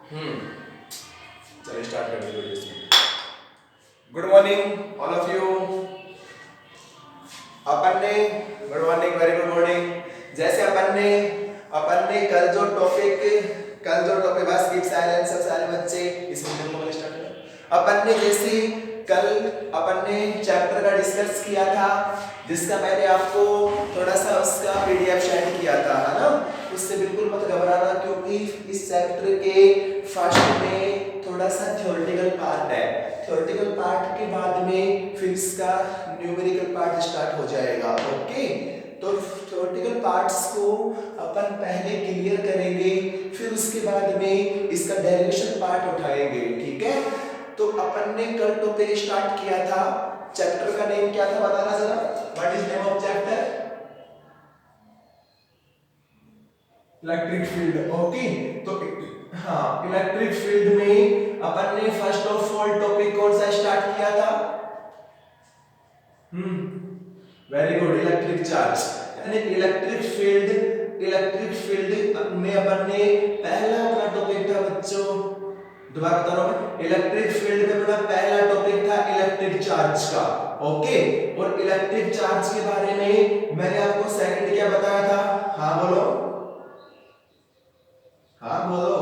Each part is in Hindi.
चलिए स्टार्ट करते हैं video. Good morning all of you. अपन ने good morning, very good morning. जैसे अपन ने कल जो टॉपिक बस कीप साइलेंस सब सारे बच्चे इस वीडियो को स्टार्ट करें। कल अपन ने चैप्टर का डिस्कस किया था, जिसका मैंने आपको थोड़ा सा उसका पीडीएफ शेयर किया था, है ना। उससे बिल्कुल मत घबराना, क्योंकि इस चैप्टर के फर्स्ट में थोड़ा सा थ्योरेटिकल पार्ट है। थ्योरेटिकल पार्ट के बाद में फिर इसका न्यूमेरिकल पार्ट स्टार्ट हो जाएगा। ओके, तो थ्योरेटिकल पार्ट्स को अपन पहले क्लियर करेंगे, फिर उसके बाद में इसका डेरिवेशन पार्ट उठाएंगे, ठीक है। तो अपन ने कल टॉपिक स्टार्ट किया था, चैप्टर का नेम क्या था बताना जरा, what is name of chapter? Electric field. Okay, तो हाँ, इलेक्ट्रिक फील्ड में अपन ने फर्स्ट ऑफ ऑल टॉपिक कौन सा स्टार्ट किया था? Very good, electric charge. यानी इलेक्ट्रिक फील्ड में अपन ने पहला अपना टॉपिक था बच्चों, दोबारा बता रहा हूं, इलेक्ट्रिक फील्ड में अपना पहला टॉपिक था इलेक्ट्रिक चार्ज का। ओके, और इलेक्ट्रिक चार्ज के बारे में मैंने आपको सेकंड क्या बताया था? हाँ बोलो, हाँ बोलो।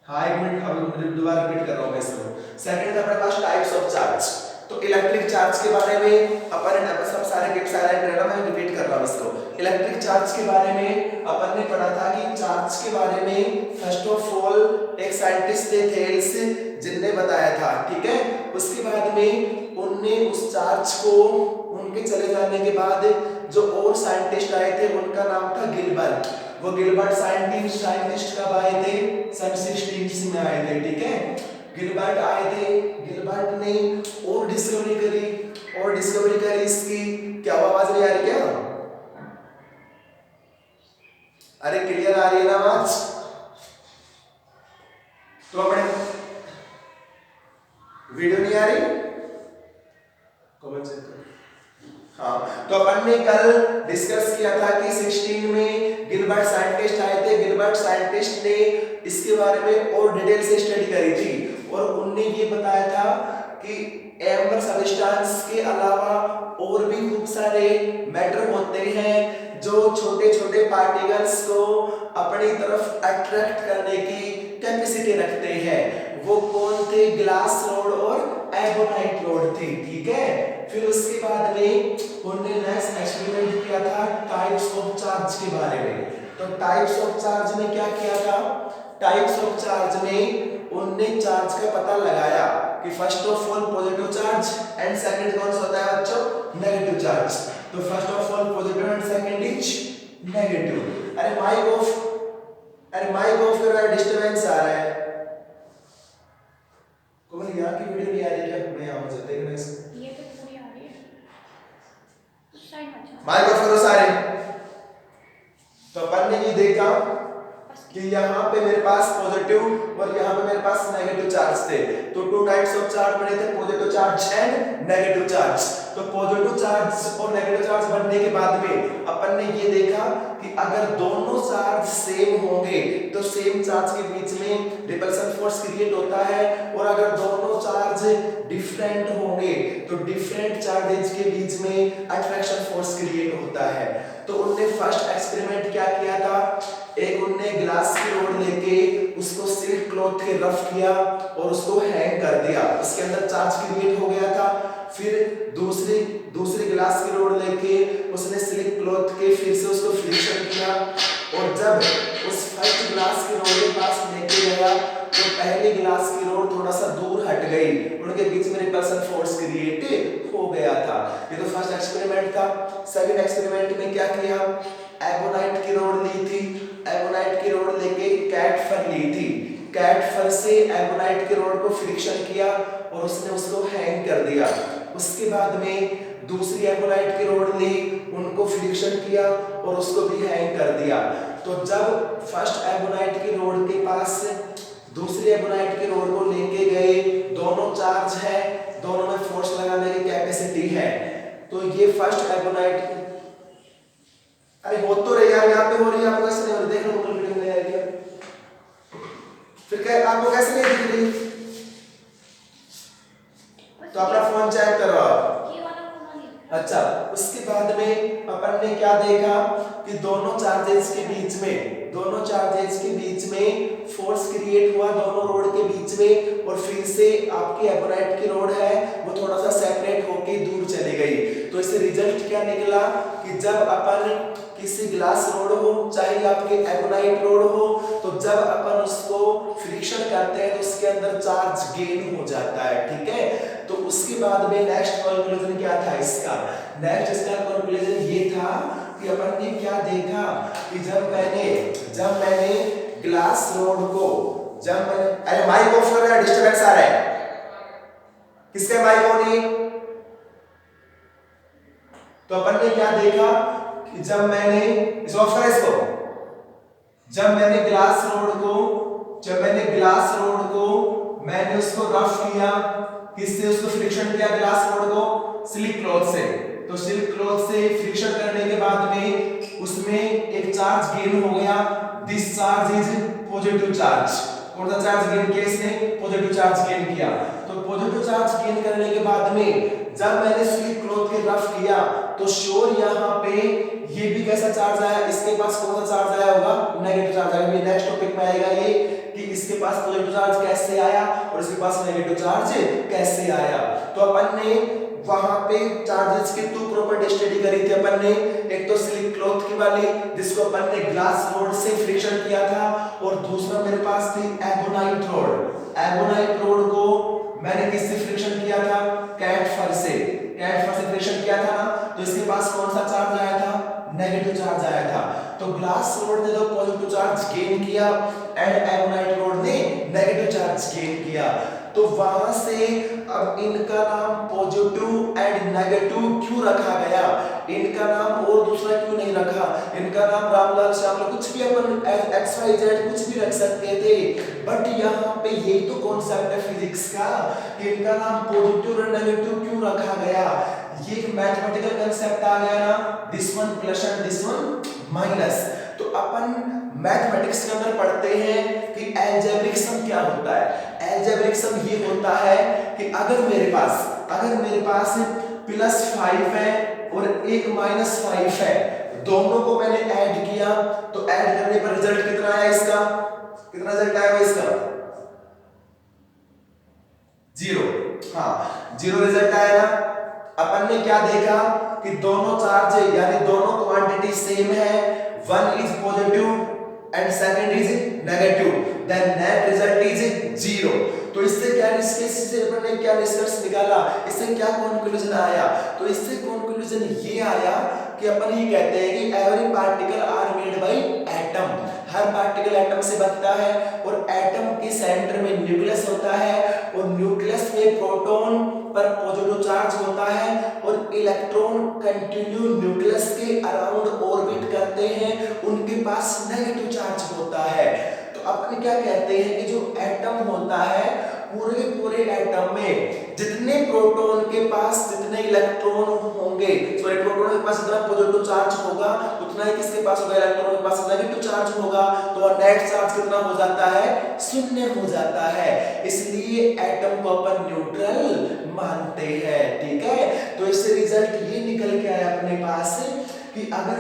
हाँ एक मिनट, अब दोबारा रिपीट कर रहा हूं मैं इसको। सेकंड था अपने पास टाइप्स ऑफ चार्ज। तो इलेक्ट्रिक चार्ज के बारे में अपन सब सारे गिफ्ट सारे रहना, मैं रिपीट कर रहा हूं इसको। इलेक्ट्रिक चार्ज के बारे में अपन ने पढ़ा था कि चार्ज के बारे में फर्स्ट ऑफ ऑल एक साइंटिस्ट थे थेल्स, जिनने बताया था, ठीक है। उसके बाद में उनने उस चार्ज को, उनके चले जाने के बाद जो और साइंटिस्ट आए थे उनका नाम था गिलबर्ट। वो गिलबर्ट साइंटिस्ट कब आए थे? सन 16 में आए थे, ठीक है। गिलबर्ट आए थे, गिलबर्ट ने और डिस्कवरी करी इसकी। क्या आवाज नहीं आ रही क्या? अरे क्लियर आ रही है ना आवाज? तो अपने वीडियो नहीं आ रही? कमेंट चेक करो। हाँ, तो अपन ने कल डिस्कस किया था कि 16 में गिलबर्ट साइंटिस्ट आए थे। गिलबर्ट साइंटिस्ट ने इसके बारे में और डिटेल से स्टडी करी थी, और उनने ये बताया था कि एम्बर सबस्टेंस के अलावा और भी खूब सारे मैटर होते हैं जो छोटे छोटे पार्टिकल्स को अपनी तरफ अट्रैक्ट करने की कैपेसिटी रखते हैं। वो कौन थे? ग्लास रॉड और एबोनाइट रॉड थे, ठीक है। फिर उसके बाद में उन्होंने नेक्स्ट एक्सपेरिमेंट किया था टाइप्स ऑफ चार्ज के बारे में। तो टाइप्स ऑफ चार्ज में क्या किया था? टाइप्स ऑफ चार्ज में उन्होंने चार्ज का पता लगाया कि first of all positive charge and second कौन सा होता है बच्चों? Negative charge. तो first of all positive and second is negative. अरे माइक ऑफ करो, डिस्टरबेंस आ रहा है। कौन यहाँ की वीडियो नहीं आ रही क्या? मैं यहाँ से देखना इसको। ये तो पूरी आ रही है। माइक ऑफ करो सारे। तो अपन ने ये देखा कि यहाँ पे मेरे पास पॉजिटिव और यहाँ पे मेरे पास नेगेटिव चार्ज थे। तो टू टाइप्स ऑफ चार्ज बने थे, positive charge and negative charge. तो पॉजिटिव चार्ज और नेगेटिव चार्ज बनने के बाद में अपन ने ये देखा कि अगर दोनों चार्ज सेम होंगे तो सेम चार्ज के बीच में रिपल्सन फोर्स क्रिएट होता है, और अगर दोनों चार्ज डिफरेंट होंगे तो डिफरेंट चार्जेस के बीच में अट्रैक्शन फोर्स क्रिएट होता है। तो उन्होंने फर्स्ट एक्सपेरिमेंट क्या किया था? एक उन्होंने ग्लास की रोड लेके उसको सिल्क क्लॉथ से रफ किया और उसको हैंग कर दिया, उसके अंदर चार्ज क्रिएट हो गया था। फिर दूसरी ग्लास की रोड लेके उसने सिल्क क्लॉथ के फिर से उसको फ्रिक्शन किया, और जब उस फर्स्ट ग्लास की रोड के पास लेके गया तो पहली ग्लास की रोड थोड़ा सा दूर हट गई, उनके बीच में रिपल्सन फोर्स क्रिएट हो गया था। ये तो फर्स्ट एक्सपेरिमेंट था। सेकंड एक्सपेरिमेंट में क्या किया? एबोनाइट की रोड ली थी, एबोनाइट की रोड लेके कैट फर ली थी, कैट फर से एबोनाइट की रोड को फ्रिक्शन किया और उसने उसको हैंग कर दिया। उसके बाद में दूसरी एबोनाइट की रोड ली, उनको फ्रिक्शन किया और उसको भी हैंग कर दिया। तो जब फर्स्ट एबोनाइट की रोड के पास दूसरी एबोनाइट की रोड को लेके गए, दोनों चार्ज है, दोनों में फोर्स लगाने की कैपेसिटी है। तो ये फर्स्ट एबोनाइट, अरे हो तो रही यार, यहाँ पे हो रही है, आपको कैसे नहीं हो रही? देख लो वीडियो में यार क्या फिर क्या आपको कैसे नहीं दिख रही? तो अपना फोन चेक करो आप। अच्छा, उसके बाद में अपन ने क्या देखा कि दोनों चार्जेस के बीच में फोर्स क्रिएट हुआ दोनों रोड के बीच में, और फिर से आपकी एबोनाइट की रोड है वो थोड़ा सा सेपरेट होके दूर चली गई। तो इससे रिजल्ट क्या निकला कि जब अपन किसी ग्लास रोड हो चाहे आपके एबोनाइट रोड हो, तो जब अपन उसको फ्रिक्शन करते हैं तो उसके अंदर चार्ज गेन हो जाता है, ठीक है। तो उसके बाद में नेक्स्ट कंक्लूजन क्या था इसका? नेक्स्ट इसका कंक्लूजन ये था कि अपन ने क्या देखा कि जब मैंने ग्लास रोड को अरे माइक ऑफ कर, डिस्टर्बेंस आ रहा है, किसका माइक ऑन है? तो अपन ने क्या देखा कि जब मैंने इस ऑफ करा इसको, जब मैंने ग्लास रोड को मैंने उसको रफ किया, किससे उसको फ्रिक्शन किया ग्लास रोड को? सिल्क क्लॉथ से। तो सिल्क क्लॉथ से फ्रिक्शन करने के बाद में उसमें एक चार्ज गेन हो गया, this charge is positive charge. कौन सा चार्ज गेन किया इसने? पॉजिटिव चार्ज गेन किया। तो पॉजिटिव चार्ज गेन करने के बाद में जब मैंने सिल्क क्लॉथ के रफ किया तो श्योर यहाँ पे ये भी कैसा चार्ज आया, इसके पास कौन सा चार्ज आया होगा? नेगेटिव चार्ज आया। नेक्स्ट टॉपिक में आएगा ये कि इसके पास पॉजिटिव चार्ज कैसे आया और इसके पास नेगेटिव चार्ज कैसे आया। तो अपन ने वहां पे चार्जेस की दो प्रॉपर्टी स्टडी करी थी अपन ने, एक तो सिल्क क्लॉथ की वाली जिसको अपन ने ग्लास रोड से फ्रिक्शन किया था, और दूसरा मेरे पास थी एबोनाइट रोड। एबोनाइट रोड को मैंने किससे फ्रिक्शन किया था? कैटफर से फ्रिक्शन किया था ना, तो इसके पास कौन सा चार्ज आया था? नेगेटिव चार्ज आया था। तो ग्लास रोड ने तो पॉजिटिव चार्ज गेन किया एंड एबोनाइट रोड ने नेगेटिव चार्ज गेन किया। तो वहां से अब इनका नाम पॉजिटिव एंड नेगेटिव क्यों रखा गया? इनका नाम और दूसरा क्यों नहीं रखा? इनका नाम रामलाल श्यामलाल कुछ भी अपन एक्स वाई जेड कुछ भी रख सकते थे, बट यहाँ पे यही तो कॉन्सेप्ट है फिजिक्स का कि इनका नाम पॉजिटिव और नेगेटिव क्यों रखा गया। ये एक मैथमेटिकल कांसेप्ट आ गया ना, this one plus and this one minus. तो अपन मैथमेटिक्स के अंदर पढ़ते हैं कि अलजेब्रिक सम क्या होता है। अलजेब्रिक सम ये होता है कि अगर मेरे पास +5 है और एक -5 है, दोनों को मैंने ऐड किया तो ऐड करने पर रिजल्ट कितना आया इसका? कितना रिजल्ट आया इसका? 0। हाँ, 0 रिजल्ट आया ना। अपन ने क्या देखा कि दोनों चार्ज यानी दोनों क्वांटिटी सेम है, one is positive and second is negative, then net result is 0। तो इससे क्या अपन ने क्या निष्कर्ष निकाला? इससे क्या कंक्लूजन आया? तो इससे कंक्लूजन ये आया कि अपन ये कहते हैं कि every particle are made by atom. हर पार्टिकल एटम से बनता है और एटम के सेंटर में न्यूक्लियस होता है और न्यूक्लियस में प्रोटॉन पर पॉजिटिव चार्ज होता है और इलेक्ट्रॉन कंटिन्यू न्यूक्लियस के अराउंड ऑर्बिट करते हैं, उनके पास नेगेटिव चार्ज होता है। तो अपन क्या कहते हैं कि जो एटम होता है पूरे एटम में जितने प्रोटॉन के पास जितने इलेक्ट्रॉन होंगे, सॉरी प्रोटॉन के पास जितना पॉजिटिव चार्ज होगा उतना ही किसके पास होगा? इलेक्ट्रॉन के पास नेगेटिव चार्ज होगा। तो नेट चार्ज कितना हो जाता है? 0 हो जाता है। इसलिए एटम को अपन न्यूट्रल मानते हैं, ठीक है। तो इससे रिजल्ट ये निकल के आया अपने पास कि अगर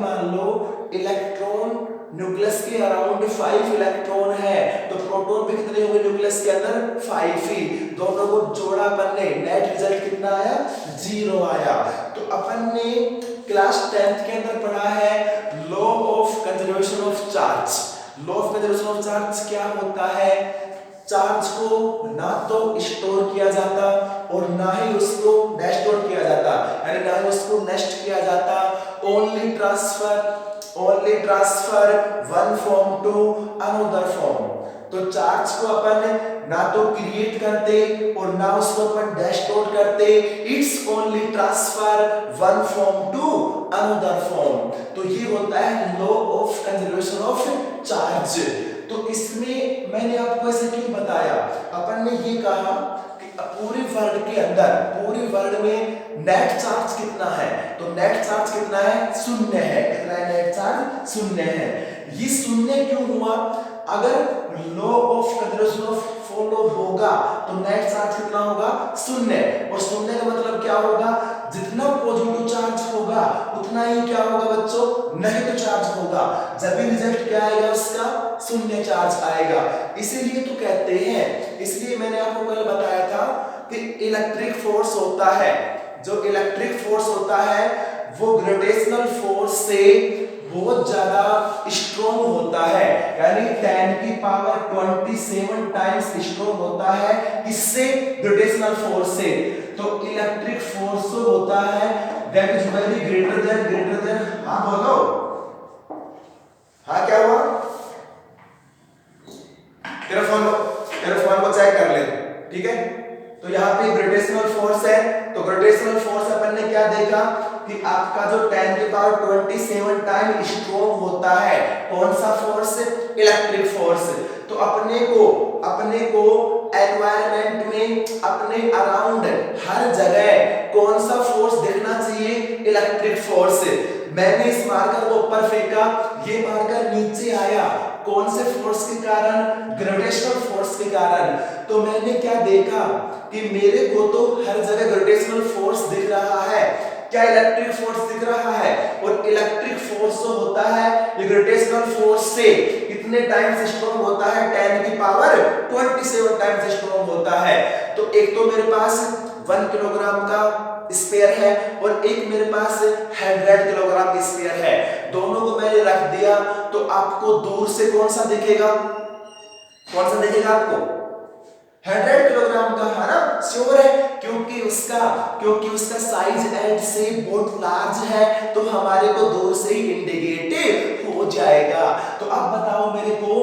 मान लो इलेक्ट्रॉन न्यूक्लियस के अराउंड 5 इलेक्ट्रॉन है तो प्रोटॉन भी कितने होंगे न्यूक्लियस के अंदर? 5 ही। दोनों को जोड़ा अपन ने, नेट रिजल्ट कितना आया? 0 आया। तो अपन ने क्लास 10th के अंदर पढ़ा है law of conservation of charge. Law of conservation of charge क्या होता है? चार्ज को ना तो स्टोर किया जाता और ना ही उसको डिस्टोर किया जाता, यानी ना ही उसको नष्ट किया जाता। Only transfer one form to another form. तो चार्ज को अपन ना तो क्रिएट करते और ना उसको अपन डिस्टोर करते, it's only transfer one form to another form. तो ये होता है law of conservation of charge. तो इसमें मैंने आपको ऐसे क्यों बताया? अपन ने ये कहा कि पूरे वर्ल्ड में नेट चार्ज कितना है, तो नेट चार्ज कितना है, शून्य है। कितना है नेट चार्ज, शून्य है। ये शून्य क्यों हुआ, अगर law of conservation of follow होगा तो नेट चार्ज कितना होगा, शून्य। और शून्य का मतलब क्या होगा, जितना पॉजिटिव चार्ज होगा उतना ही क्या होगा बच्चों, नेगेटिव चार्ज होगा। जब भी रिजल्ट क्या आएगा उसका, शून्य चार्ज आएगा। इसीलिए तो कहते हैं, इसलिए मैंने आपको कल बताया था कि इलेक्ट्रिक फोर्स होता है, जो इलेक्ट्रिक फोर्स होता है वो ग्रेविटेशनल फोर्स से बहुत ज्यादा स्ट्रॉन्ग होता है, यानी 10 की पावर 27 टाइम्स स्ट्रॉन्ग होता है, किससे, ग्रेविटेशनल फोर्स से। तो इलेक्ट्रिक फोर्स जो होता है that is very greater than, हाँ बोलो, हाँ क्या हुआ, तेरा फोन को चेक कर ले, ठीक है। तो यहाँ पे ग्रेविटेशनल फोर्स है, तो ग्रेविटेशनल फोर्स अपन ने क्या देखा कि आपका जो 10 की पावर 27 टाइम स्ट्रॉन्ग होता है, कौन सा फोर्स, इलेक्ट्रिक फोर्स। तो अपने को एनवायरनमेंट में, अपने अराउंड हर जगह कौन सा फोर्स देखना चाहिए, इलेक्ट्रिक फोर्स। मैंने इस मार्कर को ऊपर फेंका, ये मार्कर नीचे आया, कौन से फोर्स के कारण, ग्रेविटेशनल फोर्स के कारण। तो मैंने क्या देखा कि मेरे को तो हर जगह ग्रेविटेशनल फोर्स दिख रहा है, क्या इलेक्ट्रिक फोर्स दिख रहा है। और इलेक्ट्रिक फोर्स जो होता है ये ग्रेविटेशनल फोर्स से कितने टाइम्स स्ट्रॉन्ग होता है, 10 की पावर 27 टाइम्स स्ट्रॉन्ग होता है। तो एक तो मेरे पास 1 किलोग्राम का स्फीयर है और एक मेरे पास 100 किलोग्राम का स्फीयर है। दोनों को मैंने रख दिया तो आपको दूर से कौन सा दिखेगा, कौन सा दिखेगा आपको, 100 किलोग्राम का, है ना, श्योर है, क्योंकि उसका साइज एंड शेप बहुत लार्ज है, तो हमारे को दूर से ही इंडिकेट हो जाएगा। तो अब बताओ मेरे को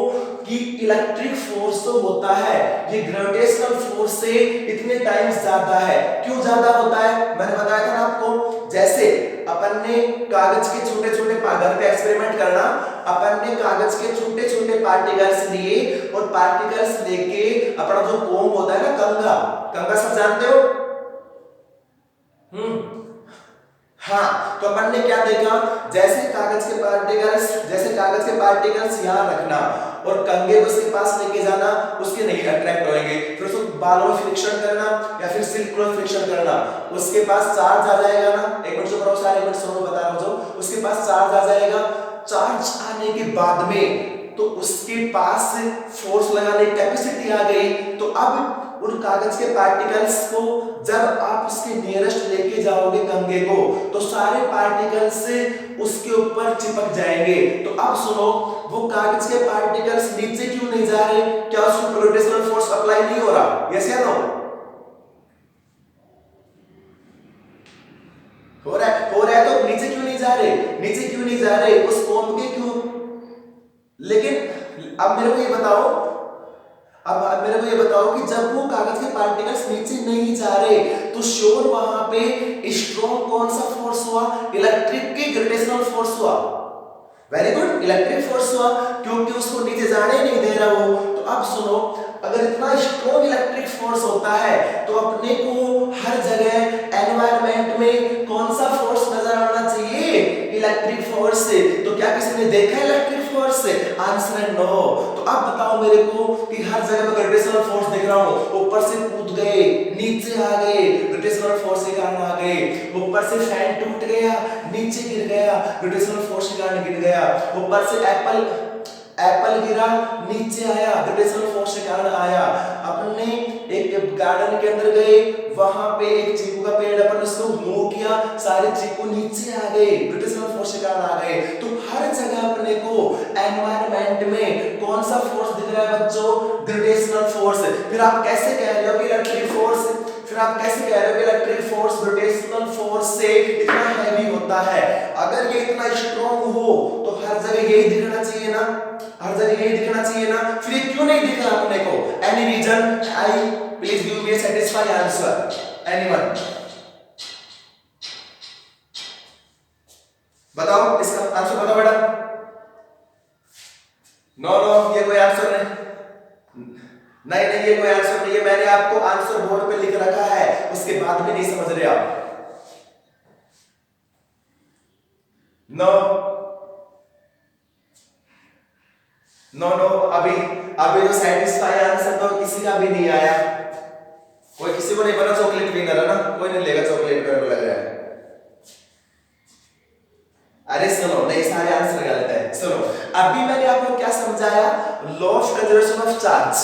कि इलेक्ट्रिक फोर्स तो होता है ये ग्रेविटेशनल फोर्स से इतने टाइम्स ज्यादा है, क्यों ज्यादा होता है, मैंने बताया था ना आपको। जैसे अपन ने कागज के छोटे छोटे घर पे एक्सपेरिमेंट करना, अपन ने कागज के छोटे छोटे पार्टिकल्स लिए और पार्टिकल्स लेके अपना जो कोम होता है ना, कंघा सब जानते हो, हाँ। तो अपन ने क्या देखा, जैसे कागज के पार्टिकल्स यहाँ रखना और कंघे को उसके पास लेके जाना, उसके नहीं अट्रैक्ट होंगे, फिर उसको बालों में फ्रिक्शन करना या फिर सिल्क में फ्रिक्शन करना, उसके पास चार्ज आ जाएगा ना। एक मिनट सुनो सारे, एक मिनट सुनो, बता रहा हूं जो, उसके पास चार्ज आ जाएगा। चार्ज आने के बाद में तो उसके पास फोर्स लगाने की कैपेसिटी आ गई। तो अब उन कागज के पार्टिकल्स को जब आप उसके नियरेस्ट लेके जाओगे कंघे को, तो सारे पार्टिकल्स उसके ऊपर चिपक जाएंगे। तो अब सुनो, वो कागज के पार्टिकल्स नीचे क्यों नहीं जा रहे, क्या उसको ग्रेविटेशनल फोर्स अप्लाई नहीं हो रहा, यस या नो, हो रहा है, तो नीचे क्यों नहीं जा रहे, उस कोम के क्यों। लेकिन अब मेरे को ये बताओ कि जब वो कागज के पार्टिकल्स नीचे नहीं जा रहे तो श्योर वहां पे स्ट्रॉन्ग कौन सा फोर्स हुआ, इलेक्ट्रिक की ग्रेविटेशनल फोर्स हुआ। वेरी गुड, इलेक्ट्रिक फोर्स हुआ, क्योंकि उसको नीचे जाने नहीं दे रहा वो। तो अब सुनो, अगर इतना स्ट्रॉन्ग इलेक्ट्रिक फोर्स होता है तो अपने को हर जगह एनवायरनमेंट में कौन सा फोर्स नजर आना चाहिए, इलेक्ट्रिक फोर्स से। तो क्या किसी ने देखा इलेक्ट्रिक फोर्स से, आंसर है नो। तो अब बताओ मेरे को कि हर जगह पे ग्रेविटेशनल फोर्स देख रहा हूं, ऊपर से कूद गए, नीचे आ गए, ग्रेविटेशनल फोर्स के कारण आ गए, ऊपर से फैन टूट गया, नीचे गिर गया, ग्रेविटेशनल फोर्स के कारण गिर गया, ऊपर से एप्पल गिरा, नीचे आया, ग्रेविटेशनल फोर्स के कारण आया। अपने एक गार्डन के अंदर गए, वहां पे एक चीकू का पेड़, अपन उसको मूव किया, सारे चीकू नीचे आ गए, ग्रेविटेशनल फोर्स के कारण आ गए। तो हर जगह अपने को एनवायरनमेंट में कौन सा फोर्स दिख रहा है बच्चों, ग्रेविटेशनल फोर्स। फिर आप कैसे कह रहे हो कि इलेक्ट्रिक फोर्स, ग्रेविटेशनल फोर्स से इतना हैवी होता है। अगर ये इतना स्ट्रॉन्ग हो तो हर जगह यही दिखना चाहिए ना, फिर ये क्यों नहीं दिख रहा अपने को, any reason, I please give me a satisfy answer, anyone बताओ, इसका आंसर बताओ बेटा। नो, ये कोई आंसर नहीं, ये कोई आंसर नहीं है, मैंने आपको आंसर बोर्ड पे लिख रखा है, उसके बाद भी नहीं समझ रहे आप। नो नो नो, अभी अभी जो सेटिस्फाई आंसर तो किसी का भी नहीं आया। कोई किसी को नहीं बना चॉकलेट विनर है ना, कोई नहीं लेगा चॉकलेट, मेरे को लग रहा है। अरे सुनो, नहीं सारे आंसर गलत है। सुनो, अभी मैंने आपको क्या समझाया, law of conservation of charge.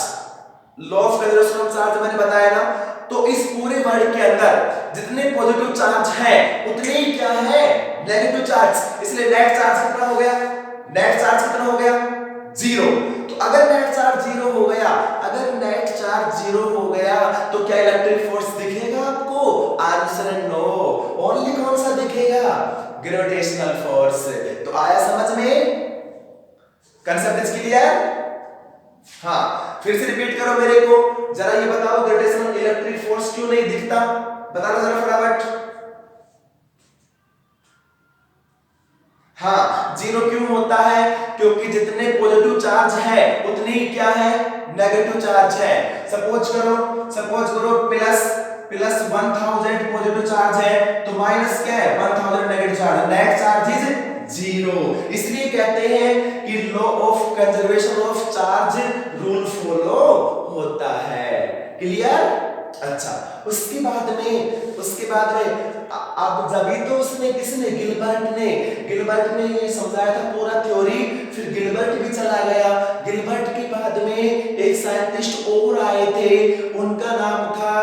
Law of conservation of charge मैंने बताया ना, तो इस पूरे वर्ड के अंदर जितने पॉजिटिव चार्ज है उतने ही क्या है, नेगेटिव चार्ज। इसलिए नेट चार्ज कितना हो गया, नेट चार्ज कितना हो गया, 0। तो अगर नेट चार्ज 0 हो गया, अगर नेट चार्ज 0 हो गया तो क्या इलेक्ट्रिक फोर्स दिखेगा आपको? Answer no. ओनली कौन सा दिखेगा, ग्रेविटेशनल फोर्स। तो आया समझ में, कंसेप्ट इज क्लियर? हाँ, फिर से रिपीट करो मेरे को, जरा ये बताओ ग्रेविटेशनल इलेक्ट्रिक फोर्स क्यों नहीं दिखता, बताना जरा फटाफट। हाँ, 0 क्यों होता है? क्योंकि जितने पॉजिटिव चार्ज है उतने ही क्या है, नेगेटिव चार्ज है। सपोज करो प्लस 1000 पॉजिटिव चार्ज है तो माइनस क्या है, 1000 negative charge, net charge is 0। इसलिए कहते हैं कि law of conservation of charge rule follow होता है। क्लियर? अच्छा, उसके बाद में अब जभी तो उसने किसने, गिलबर्ट ने ये समझाया था पूरा थ्योरी, फिर गिलबर्ट भी चला गया। गिलबर्ट के बाद में एक साइंटिस्ट और आए थे, उनका नाम था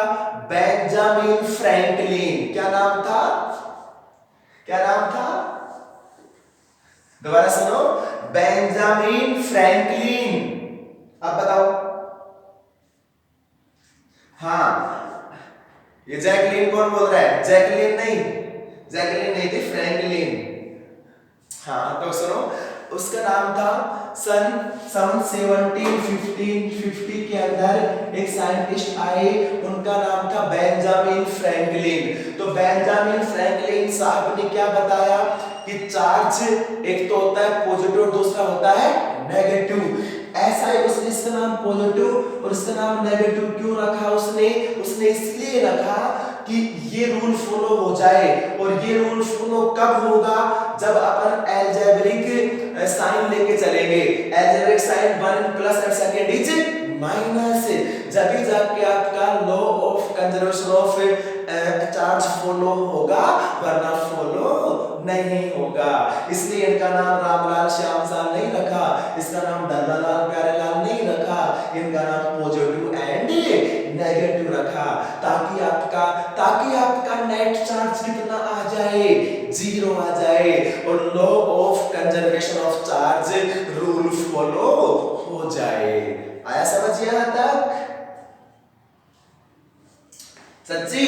बेंजामिन फ्रैंकलिन। क्या नाम था, दोबारा सुनो, बेंजामिन फ्रैंकलिन। अब बताओ। हाँ, ये जैकलिन कौन बोल रहा है, जैकलिन नहीं थी, फ्रैंकलिन। हाँ, तो सुनो, उसका नाम था सन 1750 के अंदर एक साइंटिस्ट आए, उनका नाम था बेंजामिन फ्रैंकलिन। तो बेंजामिन फ्रैंकलिन साहब ने क्या बताया कि चार्ज एक तो होता है पॉजिटिव और दूसरा होता है नेगेटिव। ऐसा ही उसने इसका नाम पॉजिटिव और इसका नाम नेगेटिव क्यों रखा, उसने इसलिए रखा कि ये रूल फॉलो हो जाए। और ये रूल फॉलो कब होगा, जब अपन अलजेब्रिक साइन लेके चलेंगे। Algebraic sign 1 plus and second is minus, जब भी जाके आपका law of conservation of charge follow होगा, वरना फॉलो नहीं होगा। इसलिए इनका नाम रामलाल श्यामलाल नहीं रखा, इसका नाम धन्नालाल प्यारेलाल नहीं रखा, इनका नाम पॉजिटिव एंड नेगेटिव रखा, ताकि आपका नेट चार्ज कितना आ जाए, 0 आ जाए, और law of conservation of charge rule follow हो जाए। आया समझ यहां तक? सच्ची?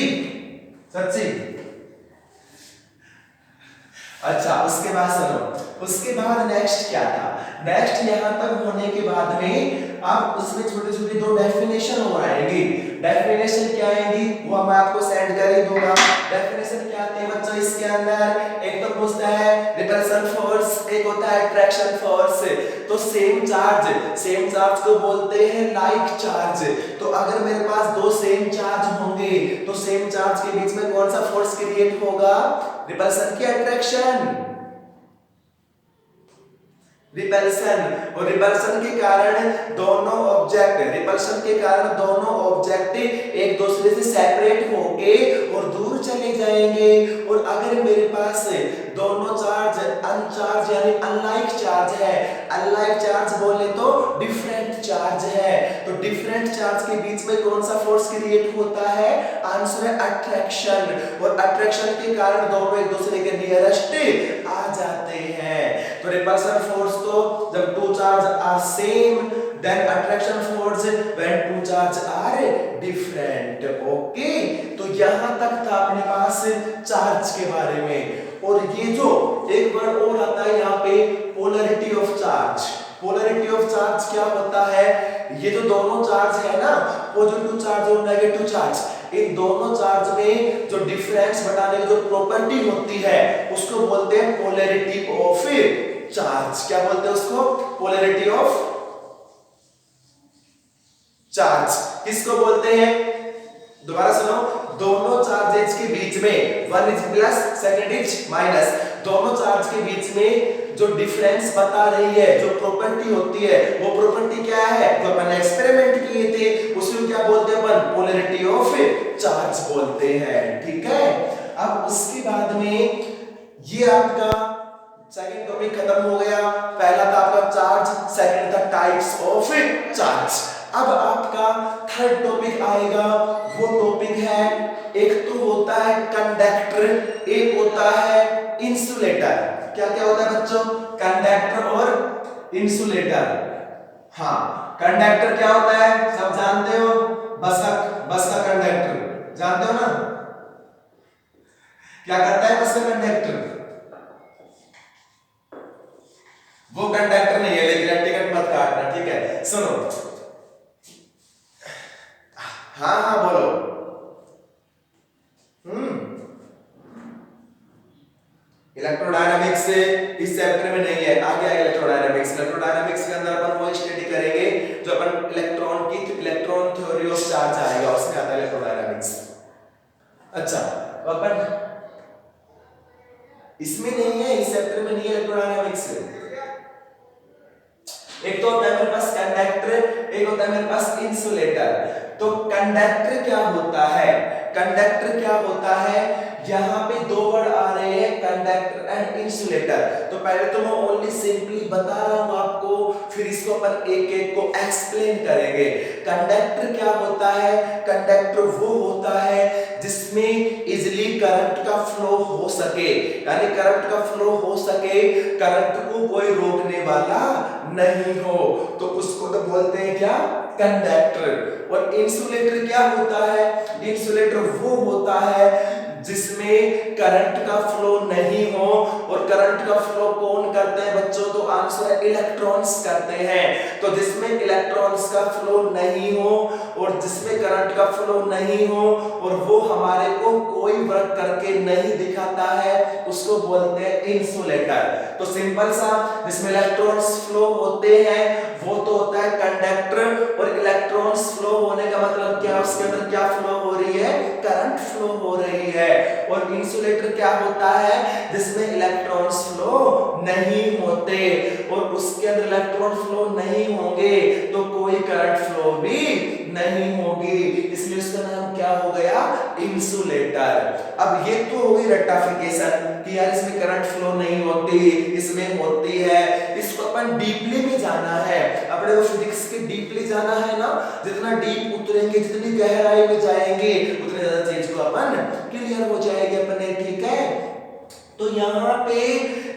अच्छा, उसके बाद सुनो, उसके बाद नेक्स्ट क्या था, नेक्स्ट यहां तक होने के बाद में अब उसमें छोटे-छोटे 2 डेफिनेशन और आएंगी। डेफिनेशन क्या आएंगी वो मैं आपको सेंड कर ही दूंगा। डेफिनेशन क्या आते हैं बच्चों इसके अंदर, एक तो पूछता है रिपल्सन फोर्स, एक होता है अट्रैक्शन फोर्स। तो सेम चार्ज को बोलते हैं लाइक चार्ज। तो अगर मेरे पास 2 सेम चार्ज होंगे तो सेम चार्ज के बीच में कौन सा फोर्स क्रिएट होगा, रिपल्सन की अट्रैक्शन, रिपल्सन। और रिपल्सन के कारण दोनों ऑब्जेक्ट एक दूसरे से सेपरेट होके और दूर चले जाएंगे। और अगर मेरे पास दोनों चार्ज अनचार्ज यानी अनलाइक चार्ज है, अनलाइक चार्ज बोले तो डिफरेंट चार्ज है, तो डिफरेंट चार्ज के बीच में कौन सा फोर्स क्रिएट होता है, आंसर है अट्रैक्शन। और अट्रैक्शन के कारण दोनों एक दूसरे के नियरेस्ट आ जाते हैं। तो रिपल्सन फोर्स तो जब 2 charge are same, then attraction force when 2 charge are different. Okay, तो यहां तक था अपने पास चार्ज के बारे में। और ये जो एक वर्ड और आता है यहाँ पे, polarity of charge. Polarity of charge क्या होता है, ये जो दोनों चार्ज है ना, पॉजिटिव चार्ज और नेगेटिव चार्ज, इन दोनों चार्ज में जो डिफरेंस बताने की जो प्रॉपर्टी होती है उसको बोलते हैं पोलैरिटी ऑफ चार्ज। क्या बोलते हैं उसको, पोलैरिटी ऑफ चार्ज। किसको बोलते हैं, दोबारा सुनो, दोनों चार्जेस के बीच में 1 is plus second is minus, दोनों चार्ज के बीच में जो डिफरेंस बता रही है, जो प्रॉपर्टी होती है, वो प्रॉपर्टी क्या है, जो अपन एक्सपेरिमेंट किए थे उसको क्या बोलते हैं अपन, पोलैरिटी ऑफ चार्ज बोलते हैं। ठीक है, अब उसके बाद में ये आपका सेकंड टॉपिक खत्म हो गया। पहला था आपका चार्ज, सेकंड था टाइप्स ऑफ चार्ज। अब आपका थर्ड टॉपिक आएगा, वो टॉपिक है, एक तो होता है कंडक्टर, एक होता है इंसुलेटर। क्या क्या होता है बच्चों, कंडक्टर और इंसुलेटर। हाँ, कंडक्टर क्या होता है सब जानते हो, बस का कंडक्टर जानते हो ना, क्या करता है बस का कंडक्टर, वो कंडक्टर नहीं है, लेकिन टिकट मत काटना, ठीक है। सुनो, हाँ हाँ बोलो। इलेक्ट्रोडायनामिक्स इस चैप्टर में नहीं है, आगे आएगा इलेक्ट्रोडायनामिक्स। इलेक्ट्रोडायनामिक्स के अंदर अपन वो स्टडी करेंगे जो अपन इलेक्ट्रॉन थ्योरी ऑफ चार्ज आएगा, उसमें आता है इलेक्ट्रोडायनामिक्स। अच्छा, अपन इसमें नहीं है, इस चैप्टर में नहीं है इलेक्ट्रोडायनामिक्स। एक तो होता है मेरे पास कंडक्टर, एक होता है मेरे पास इंसुलेटर। तो कंडक्टर क्या होता है, कंडक्टर क्या होता है, यहाँ पे दो वर्ड आ रहे हैं, कंडक्टर एंड इंसुलेटर। तो पहले तो मैं ओनली सिंपली बता रहा हूं आपको, फिर इसको अपन एक एक को एक्सप्लेन करेंगे। कंडक्टर क्या होता है, कंडक्टर वो होता है जिसमें इजीली करंट का फ्लो हो सके, यानी करंट का फ्लो हो सके, करंट को कोई रोकने वाला नहीं हो, तो उसको तो बोलते हैं क्या, कंडक्टर। और इंसुलेटर क्या होता है, इंसुलेटर वो होता है जिसमें करंट का फ्लो नहीं हो, और करंट का फ्लो कौन करते हैं बच्चों, तो आंसर है इलेक्ट्रॉन्स करते हैं। तो जिसमें इलेक्ट्रॉन्स का फ्लो नहीं हो और जिसमें करंट का फ्लो नहीं हो और वो हमारे को कोई वर्क करके नहीं दिखाता है, उसको बोलते हैं इंसुलेटर। तो सिंपल सा, जिसमें इलेक्ट्रॉन्स फ्लो होते हैं वो तो होता है कंडक्टर, और इलेक्ट्रॉन्स फ्लो होने का मतलब क्या, उसके अंदर क्या फ्लो हो रही है, करंट फ्लो हो रही है। और इंसुलेटर क्या होता है, जिसमें इलेक्ट्रॉन्स फ्लो नहीं होते, और उसके अंदर इलेक्ट्रॉन फ्लो नहीं होंगे तो कोई करंट फ्लो भी नहीं होगी, इसलिए उसका नाम क्या हो गया, इंसुलेटर। अब ये तो हो गई रेक्टिफिकेशन कि यार इसमें करंट फ्लो नहीं होती, इसमें होती है। इसको अपन डीपली में जाना है, अपने को फिजिक्स के डीपली जाना है ना, जितना डीप उतरेंगे, जितनी गहराई में जाएंगे, उतने ज्यादा चीज को अपन क्लियर हो जाएगी अपने, ठीक है। तो यहाँ पे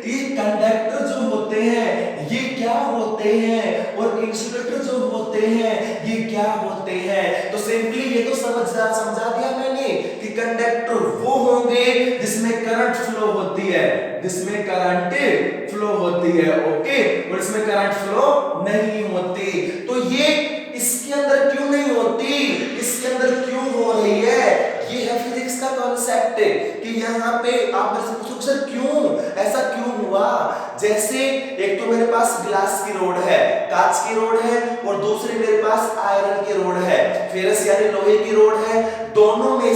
ये कंडक्टर जो होते हैं ये क्या होते हैं, और इंसुलेटर जो होते हैं ये क्या होते हैं। तो सिंपली ये तो समझा दिया मैंने कि कंडक्टर वो होंगे जिसमें करंट फ्लो होती है, जिसमें करंट फ्लो होती है, ओके, और इसमें करंट फ्लो नहीं होती। तो ये इसके अंदर क्यों नहीं होती, इसके अंदर क्यों हो रही है, ये है फिजिक्स का कॉन्सेप्ट कि यहाँ पे आप मेरे से पूछो सर क्यों, ऐसा क्यों हुआ। जैसे एक तो मेरे पास ग्लास की रोड है, कांच की रोड है, और दूसरी मेरे पास आयरन की रोड है, फेरस यानी लोहे की रोड है। दोनों में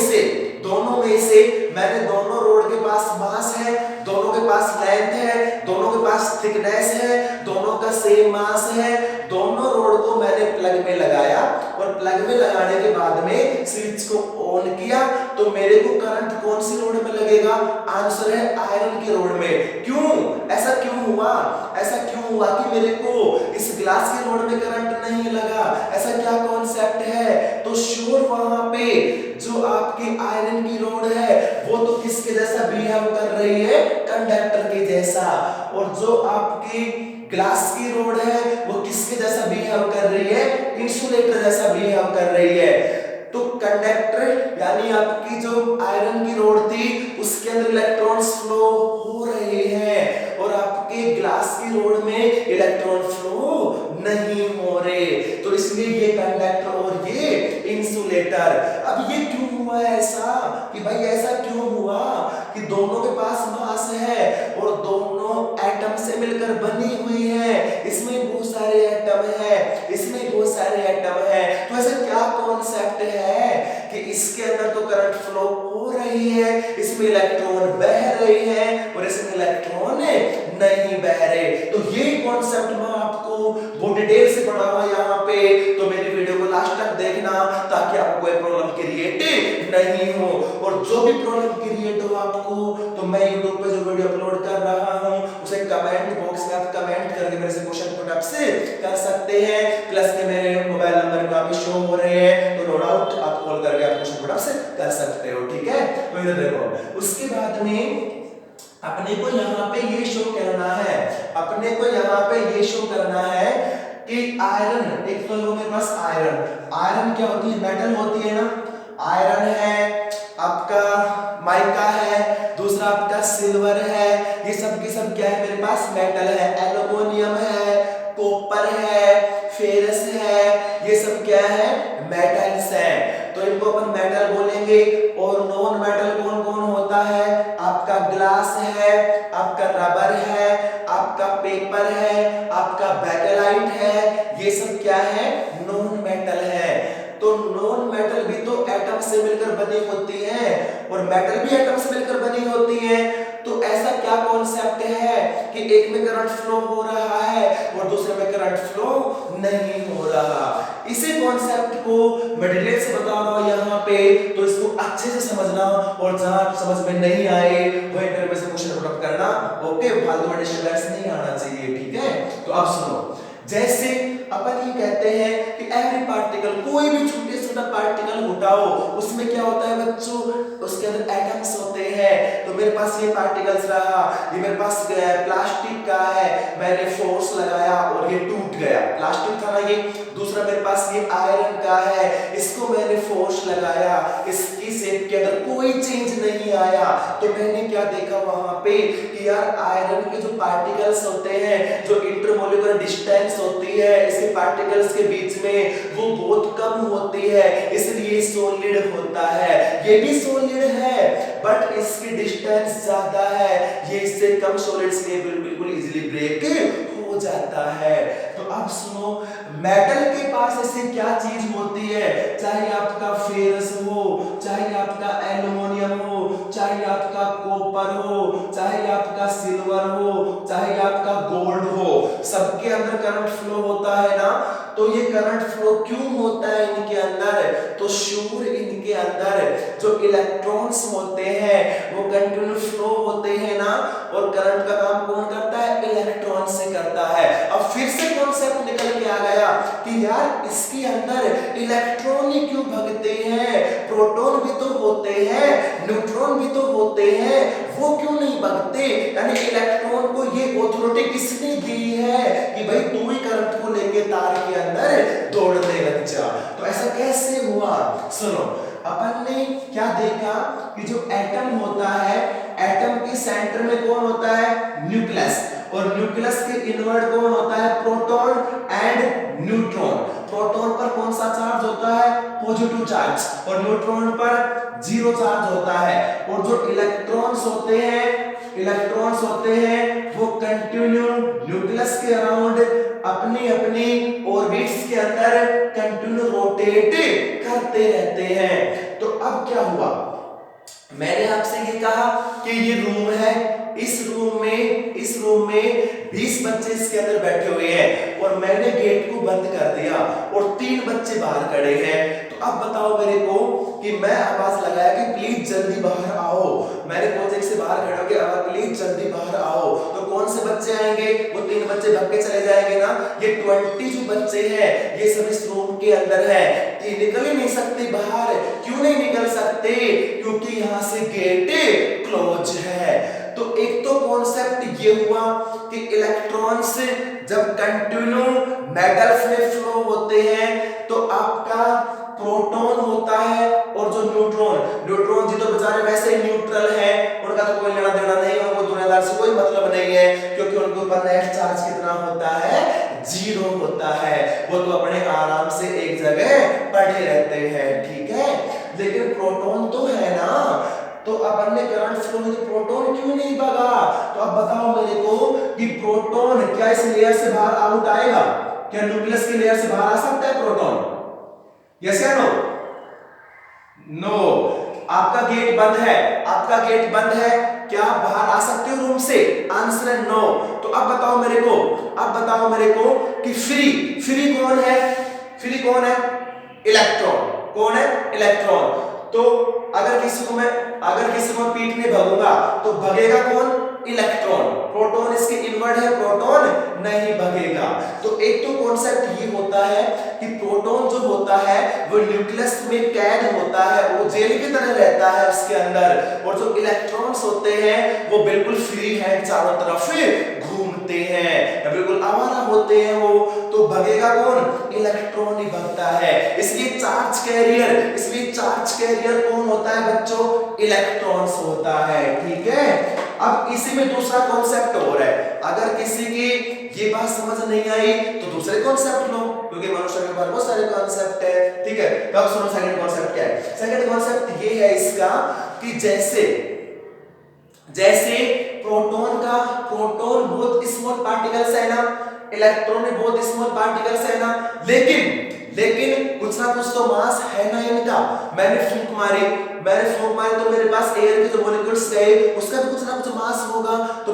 से मैंने दोनों रोड के पास मास है, दोनों के पास लेंथ है, दोनों के पास थिकनेस है, दोनों का सेम मास है। दोनों रोड को मैंने प्लग में लगाया, और प्लग में लगाने के बाद में स्विच को ऑन किया, तो मेरे को करंट कौन सी रोड में लगेगा, आंसर है आयरन की रोड में। क्यों, ऐसा क्यों हुआ, ऐसा क्यों हुआ कि मेरे को इस ग्लास की रोड में करंट नहीं लगा, ऐसा क्या कॉन्सेप्ट है। तो श्योर वहां पे जो आपकी आयरन की रोड है वो तो किसके जैसा बिहेव कर रही है, कंडक्टर के जैसा, और जो आपकी ग्लास की रोड है वो किसके जैसा बिहेव कर रही है, इंसुलेटर जैसा बिहेव कर रही है। तो कंडक्टर यानी आपकी जो आयरन की रोड थी उसके अंदर इलेक्ट्रॉन्स फ्लो हो रहे हैं, और आपके ग्लास की रोड में इलेक्ट्रॉन फ्लो नहीं हो रहे, तो इसलिए ये कंडक्टर और ये इंसुलेटर। अब ये क्यों हुआ ऐसा कि भाई ऐसा क्यों हुआ कि दोनों के पास मास है और दोनों एटम से मिलकर बनी हुई है, इसमें बहुत सारे एटम है, इसमें बहुत सारे एटम है, तो ऐसा क्या कॉन्सेप्ट है कि इसके अंदर तो करंट फ्लो हो रही है, इसमें इलेक्ट्रॉन बह रही है और इसमें इलेक्ट्रॉन डिटेल से पढ़ाऊंगा यहाँ पे, तो मेरी वीडियो को लास्ट तक देखना ताकि आपको कोई प्रॉब्लम क्रिएट नहीं हो। और जो भी प्रॉब्लम क्रिएट हो आपको, तो मैं YouTube पे जो वीडियो अपलोड कर रहा हूँ उसे कमेंट बॉक्स में आप कमेंट करके मेरे से क्वेश्चन पुट अप से कर सकते हैं। प्लस के मेरे मोबाइल नंबर पे आप शो हो रहे हैं, तो नो डाउट आप कॉल करके आप क्वेश्चन पुट अप से कर सकते हो, ठीक है। तो इधर देखो, उसके बाद में अपने को यहाँ पे ये शो करना है, अपने को यहाँ पे ये शो करना है कि आयरन, एक तो मेरे पास आयरन क्या होती है, मेटल होती है ना, आयरन है, आपका माइका है, दूसरा आपका सिल्वर है, ये सब के सब क्या है मेरे पास मेटल है, एल्युमिनियम है, कॉपर है, फेरस है, ये सब क्या है मेटल्स हैं। तो इनको अपन मेटल बोलेंगे। और नॉन मेटल कौन कौन होता है, आपका ग्लास है, आपका रबर है, आपका पेपर है, आपका बेकेलाइट है, ये सब क्या है नॉन मेटल है। तो नॉन मेटल भी तो एटम से मिलकर बनी होती है और मेटल भी एटम से मिलकर बनी होती है। तो ऐसा क्या कॉन्सेप्ट है कि एक में करंट फ्लो हो रहा है और दूसरे में करंट फ्लो नहीं हो रहा। इसी कॉन्सेप्ट को मैं डिटेल से बता रहा हूं यहाँ पे, तो इसको अच्छे से समझना और जहां समझ में नहीं आए वही मेरे से क्वेश्चन पुट अप करना, ओके। फालतू में डिस्टर्बेंस नहीं आना चाहिए, ठीक है। तो अब सुनो, जैसे अपन ये कहते हैं कि एवरी पार्टिकल, कोई भी छोटे से छोटा पार्टिकल उठाओ, उसमें क्या होता है बच्चों, उसके अंदर एटम्स होते हैं। तो मेरे पास ये पार्टिकल्स रहा, ये मेरे पास प्लास्टिक का है, मैंने फोर्स लगाया और ये टूट गया, प्लास्टिक था ना ये। दूसरा मेरे पास ये आयरन का है, इसको मैंने फोर्स लगाया, इसकी शेप के अंदर कोई चेंज नहीं आया। तो मैंने क्या देखा वहां पे कि यार आयरन के जो पार्टिकल्स होते हैं, जो इंटरमोलिकुलर डिस्टेंस होती है इसके पार्टिकल्स के बीच में, वो बहुत कम होती है, इसलिए सॉलिड होता है। ये भी सॉलिड है बट इसकी डिस्टेंस ज्यादा है, ये इससे कम सॉलिड से बिल्कुल इजीली ब्रेक हो जाता है। तो अब सुनो, मेटल के पास ऐसी क्या चीज होती है, चाहे आपका फेरस हो, चाहे आपका एल्युमिनियम हो, चाहे आपका कॉपर हो, चाहे आपका सिल्वर हो, चाहे आपका गोल्ड हो, सबके अंदर करंट फ्लो होता है ना। तो ये करंट फ्लो क्यों होता है इनके अंदर, तो श्योर इनके अंदर जो इलेक्ट्रॉन्स होते हैं वो कंटिन्यू फ्लो होते हैं ना, और करंट का काम कौन करता है, इलेक्ट्रॉन से करता है। अब फिर से कॉन्सेप्ट निकल के आ गया कि यार इसके अंदर इलेक्ट्रॉन ही क्यों भगते हैं, प्रोटॉन भी तो होते हैं, न्यूट्रॉन भी तो होते हैं, वो क्यों नहीं भगते। यानी इलेक्ट्रॉन को ये अथॉरिटी किसने दी है कि भाई तू ही करंट को लेके तार के अंदर दौड़ने लग जा। तो ऐसा कैसे हुआ, सुनो, अपन ने क्या देखा कि जो एटम होता है, एटम के सेंटर में कौन होता है, न्यूक्लियस, और न्यूक्लियस के इनवर्ड कौन होता है, प्रोटॉन एंड न्यूट्रॉन। प्रोटॉन पर कौन सा चार्ज होता है, पॉजिटिव चार्ज, और न्यूट्रॉन पर जीरो चार्ज होता है। और जो इलेक्ट्रॉन्स होते हैं वो कंटिन्यू न्यूक्लियस के अराउंड अपनी अपनी ऑर्बिट्स के अंदर कंटिन्यू रोटेट करते रहते हैं। तो अब क्या हुआ, मैंने आपसे ये कहा कि ये रूम है, इस रूम में 20 बच्चे इसके अंदर बैठे हुए हैं और मैंने गेट को बंद कर दिया और 3 बच्चे बाहर खड़े हैं। तो अब बताओ मेरे को कि मैं आवाज लगाया कि प्लीज जल्दी बाहर आओ, मैंने प्रोजेक्ट से बाहर खड़े होकर आवाज प्लीज जल्दी बाहर आओ, तो कौन से बच्चे आएंगे, वो 3 बच्चे भाग के चले जाएंगे ना। ये 20 जो बच्चे हैं ये सब इस रूम के अंदर है, ये निकल ही नहीं सकते बाहर। क्यों नहीं निकल सकते, क्योंकि यहाँ से गेट क्लोज है। तो एक तो कॉन्सेप्ट ये हुआ कि इलेक्ट्रॉन्स जब कंटिन्यू मेटल्स में फ्लो होते हैं तो आपका प्रोटॉन होता है और जो न्यूट्रॉन जी तो बेचारे वैसे ही न्यूट्रल हैं, उनका तो कोई लेना देना नहीं, उनको दुनियादार से कोई मतलब नहीं है, क्योंकि उनके ऊपर नेट चार्ज कितना होता है, 0 होता है, वो तो अपने आराम से एक जगह पड़े रहते हैं, ठीक है। लेकिन प्रोटॉन तो है ना, तो अपन ने करंट फ्लो में प्रोटॉन क्यों नहीं भगा। तो अब बताओ मेरे को कि प्रोटॉन क्या इस लेयर से बाहर आउट आएगा, क्या न्यूक्लियस की लेयर से बाहर आ सकता है प्रोटॉन, यस या नो, नो। आपका गेट बंद है, क्या आप बाहर आ सकते हो रूम से, आंसर है नो। तो अब बताओ मेरे को, अब बताओ मेरे को कि फ्री कौन है? फ्री कौन है? इलेक्ट्रॉन। कौन है? इलेक्ट्रॉन। तो अगर किसी को पीटने भगूंगा तो भगेगा कौन? इलेक्ट्रॉन। प्रोटॉन इसके इनवर्ड है, प्रोटॉन नहीं भगेगा। तो एक तो कॉन्सेप्ट ये होता है कि प्रोटॉन जो होता है वो न्यूक्लियस में कैद होता है, वो जेल की तरह रहता है उसके अंदर, और जो इलेक्ट्रॉन्स होते हैं वो बिल्कुल फ्री हैंड चारों तरफ घूमते हैं, बिल्कुल आवारा होते हैं वो। तो भगेगा कौन? इलेक्ट्रॉन ही भगता है। इसलिए चार्ज कैरियर कौन होता है बच्चों? इलेक्ट्रॉन्स होता है। ठीक है, अब इसी में दूसरा कॉन्सेप्ट और है। अगर किसी की ये बात समझ नहीं आई तो दूसरे कॉन्सेप्ट लो, क्योंकि मनुष्य के पास बहुत सारे कॉन्सेप्ट है। ठीक है, तो अब सुनो सेकंड कॉन्सेप्ट क्या है। सेकंड कॉन्सेप्ट ये है इसका कि जैसे प्रोटॉन बहुत स्मॉल पार्टिकल्स है ना, इलेक्ट्रॉन में बहुत स्मॉल पार्टिकल्स है ना, लेकिन कुछ ना कुछ तो मास है ना इनका। मैंने फूंक मारी तो मेरे पास एयर के जो मॉलिक्यूल्स गए उसका भी कुछ ना कुछ मास होगा। तो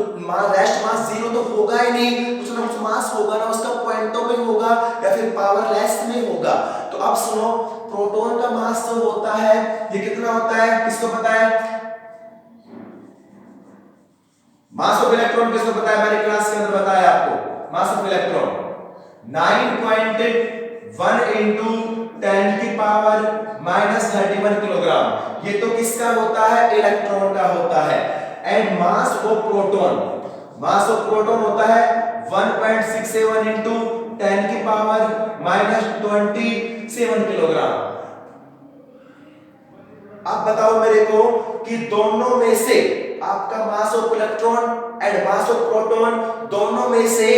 रेस्ट मास जीरो तो होगा ही नहीं, कुछ ना कुछ मास होगा ना, उसका पॉइंटों में होगा या फिर पावरलेस में होगा। तो अब सुनो, प्रोटॉन का मास जो होता है ये कितना होता है? किसको पता है? मास ऑफ इलेक्ट्रॉन किसको पता है? मैंने क्लास के अंदर बताया आपको। मास ऑफ इलेक्ट्रॉन 9.1 into 10 की पावर -31 किलोग्राम। ये तो किसका होता है? इलेक्ट्रॉन का होता है। एंड मास ऑफ प्रोटॉन होता है 1.67 into 10 की पावर -27 किलोग्राम। अब बताओ मेरे को कि दोनों में से आपका mass of electron and mass of proton, दोनों में से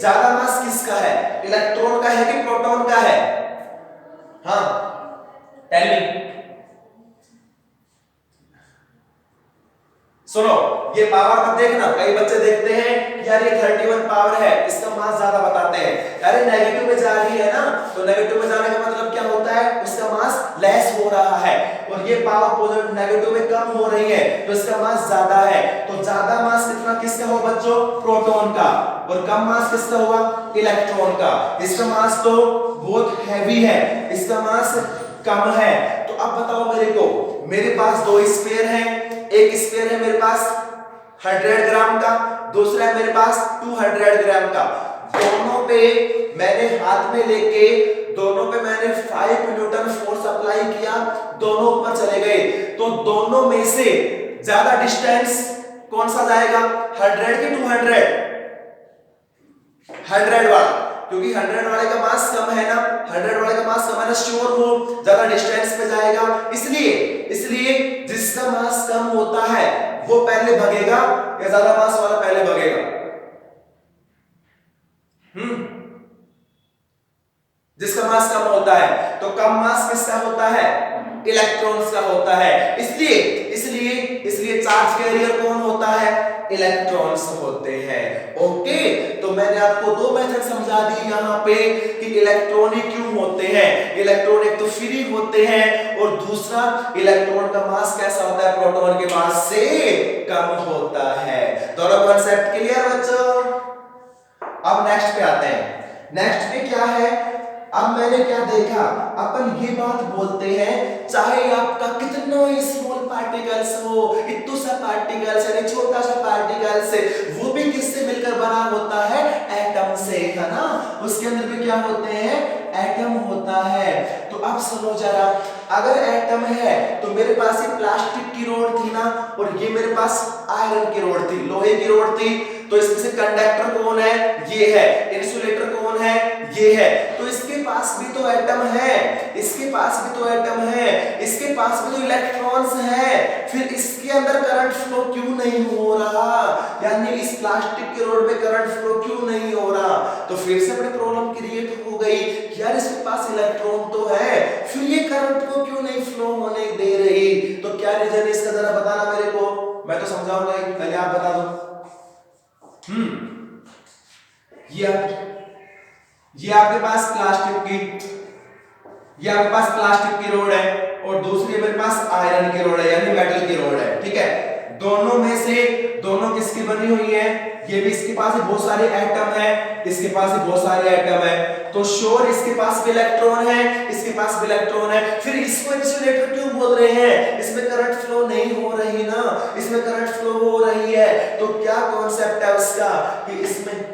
ज्यादा मास किसका है? इलेक्ट्रॉन का है कि प्रोटॉन का है? हाँ, टेल मी। सुनो, ये पावर मत देखना। कई बच्चे देखते हैं कि यार ये 31 पावर है, इसका मास ज्यादा बताते हैं। अरे नेगेटिव में जा रही है ना, तो नेगेटिव में जाने का मतलब क्या होता है? उसका मास लेस हो रहा है, और ये पावर पॉजिटिव नेगेटिव में कम हो रही है, तो इसका मास ज्यादा है। तो ज्यादा मास कितना किसका होगा बच्चों? प्रोटॉन का। और कम मास किसका होगा? इलेक्ट्रॉन का। इसका मास तो बहुत हैवी है, इसका मास कम है। तो अब बताओ मेरे को, मेरे पास दो स्फीयर हैं। एक स्फीयर है मेरे पास 100 ग्राम का, दूसरा है मेरे पास 200 ग्राम का। दोनों पे मैंने हाथ में लेके दोनों पे मैंने 5 न्यूटन फोर्स अप्लाई किया, दोनों ऊपर चले गए। तो दोनों में से ज्यादा डिस्टेंस कौन सा जाएगा? 100 की 200? 100 वाला, क्योंकि 100 वाले का मास कम है ना, 100 वाले का मास कम है ना, श्योर हो ज्यादा डिस्टेंस पे जाएगा। इसलिए जिसका मास कम होता है वो पहले भगेगा या ज्यादा मास वाला पहले भगेगा? जिसका मास कम होता है। तो कम मास किसका होता है? इलेक्ट्रॉन्स का होता है। इसलिए चार्ज कैरियर कौन होता है? इलेक्ट्रॉन्स होते हैं। ओके, तो मैंने आपको दो मेथड समझा दी यहाँ पे कि इलेक्ट्रॉन क्यों होते हैं। इलेक्ट्रॉन एक तो फ्री होते हैं, और दूसरा इलेक्ट्रॉन का मास कैसा होता है? प्रोटॉन के मास से कम होता है। दोनों कॉन्सेप्ट क्लियर बच्चों? अब नेक्स्ट पे आते हैं। नेक्स्ट पे क्या है? अब मैंने क्या देखा, अपन ये बात बोलते हैं चाहे आपका कितना स्मॉल पार्टिकल्स हो, इतना सा पार्टिकल्स यानी छोटा सा पार्टिकल्स, वो भी किससे मिलकर बना होता है? एटम से, है ना। उसके अंदर भी क्या होते हैं? एटम होता है। तो अब सुनो जरा, अगर एटम है तो मेरे पास ये प्लास्टिक की रोड थी ना, और ये मेरे पास आयरन की रोड थी, लोहे की रोड थी। तो इसमें से कंडक्टर कौन है? ये है। इंसुलेटर कौन है? ये है। तो इसके पास भी तो एटम है, इसके पास भी तो एटम है, इसके पास भी तो इलेक्ट्रॉन्स हैं। फिर इसके अंदर करंट फ्लो क्यों नहीं हो रहा? यानी इस प्लास्टिक के रोड में करंट फ्लो क्यों नहीं हो रहा? तो फिर से बड़ी प्रॉब्लम क्रिएट हो गई, यार इसके पास इलेक्ट्रॉन तो है, फिर ये करंट को क्यों नहीं फ्लो होने दे रही? तो क्या रीजन है इसका, जरा बताना मेरे को। मैं तो समझाऊंगा, पहले आप बता दो। ये आपके पास प्लास्टिक की रोड है, और दूसरी मेरे पास आयरन की रोड है, यानी मेटल की रोड है। ठीक है, दोनों में से दोनों किसकी बनी हुई है, ये भी इसके पास भी बहुत सारे एटम है, इसके पास भी बहुत सारे एटम है, तो श्योर इसके पास भी इलेक्ट्रॉन है, इसके पास भी इलेक्ट्रॉन है। फिर इसको इंसुलेटर क्यों बोल रहे हैं, इसमें करंट फ्लो नहीं हो रही ना, इसमें करंट फ्लो हो रही है। तो क्या कॉन्सेप्ट है उसका कि इसमें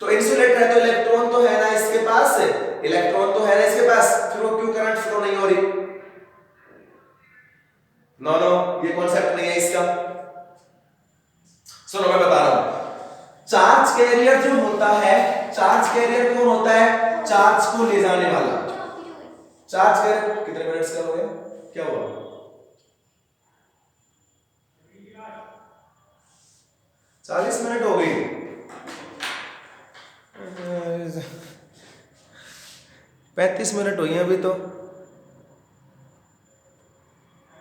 तो इंसुलेटर है तो इलेक्ट्रॉन तो है ना इसके पास, इलेक्ट्रॉन तो है ना इसके पास, फिर वो क्यों करंट फ्लो नहीं हो रही? नो नो, ये कॉन्सेप्ट नहीं है इसका। सुनो मैं बता रहा हूं, चार्ज कैरियर जो होता है, चार्ज कैरियर कौन होता है, चार्ज को ले जाने वाला। चार्ज कैरियर कितने मिनट्स का हो गया, क्या हुआ? चालीस मिनट हो गई। 35 मिनट हुई है अभी तो।